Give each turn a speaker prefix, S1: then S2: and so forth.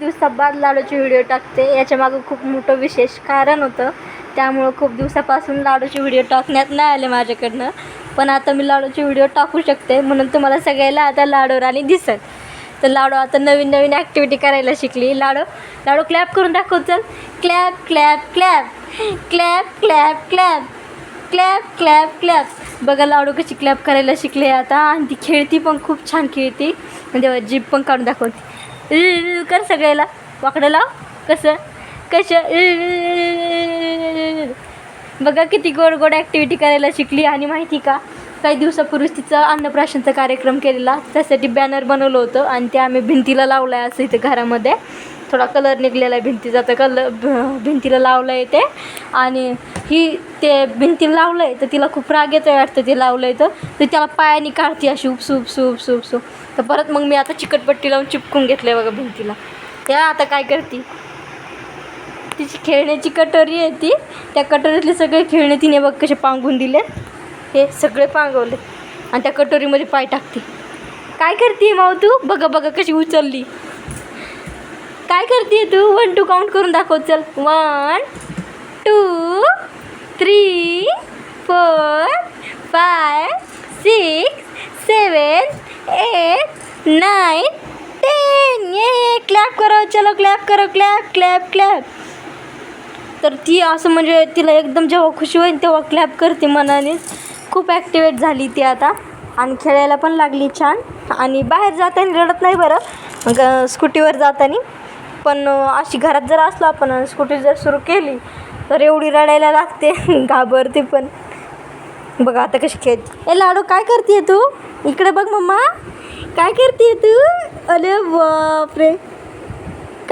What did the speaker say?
S1: दिवसाबाद लाडूचे video टाकते. याच्यामागं खूप मोठं विशेष कारण होतं, त्यामुळं खूप दिवसापासून लाडूचे व्हिडिओ टाकण्यात नाही आले माझ्याकडनं. पण आता मी लाडूचे व्हिडिओ टाकू शकते, म्हणून तुम्हाला सगळ्याला आता लाडू राणी दिसेल. तर लाडू आता नवीन नवीन ॲक्टिव्हिटी करायला शिकली. लाडू क्लॅप करून दाखव. चल clap clap clap clap clap clap clap clap clap. बघा लाडू कशी क्लॅप करायला शिकले आता, आणि ती खेळती पण खूप छान खेळती. म्हणजे जीभ पण काढून दाखवते. कर सगळ्याला वाकडं लाव. कसं बघा किती गोड गोड ॲक्टिव्हिटी करायला शिकली. आणि माहिती का, काही दिवसापूर्वीच तिचा अन्नप्राशनचा कार्यक्रम केलेला. त्यासाठी बॅनर बनवलं होतं आणि ते आम्ही भिंतीला लावलं आहे. असं इथं घरामध्ये थोडा कलर निघलेला आहे भिंतीचा, तर भिंतीला लावलं आहे ते. आणि ते भिंतीला लावलं आहे तर तिला खूप राग येतो वाटतं. ते लावलं आहे तर त्याला पायाने काढते अशी उपसू उपसू उपसू उपसू. तर परत मग मी आता चिकटपट्टी लावून चिपकून घेतलं आहे बघा भिंतीला. त्या आता काय करते, तिची खेळण्याची कटोरी आहे ती. त्या कटोरीतले सगळे खेळणे तिने बघ कसे पांगून दिले. हे सगळे पांगवले आणि त्या कटोरीमध्ये पाय टाकते. काय करते माऊ तू? बघा कशी उचलली. काय करते तू? 1 2 काउंट करून दाखव. चल 1 2 3 4 5 6 7 8 9 10. ये क्लॅप करो. चलो क्लॅप करो. Clap clap clap. तर ती असं म्हणजे तिला एकदम जेव्हा खुशी होईल तेव्हा क्लॅप करते मनाने. खूप ॲक्टिवेट झाली ती आता आणि खेळायला पण लागली छान. आणि बाहेर जाताना रडत नाही बरं, मग स्कूटीवर जाताना. पण अशी घरात जर असलो आपण स्कूटी जर सुरू केली तर एवढी रडायला लागते, घाबरते पण. बघा आता कशी खेळते. ए लाडू काय करते तू? इकडे बघ मम्मा, काय करते तू? अरे बापरे.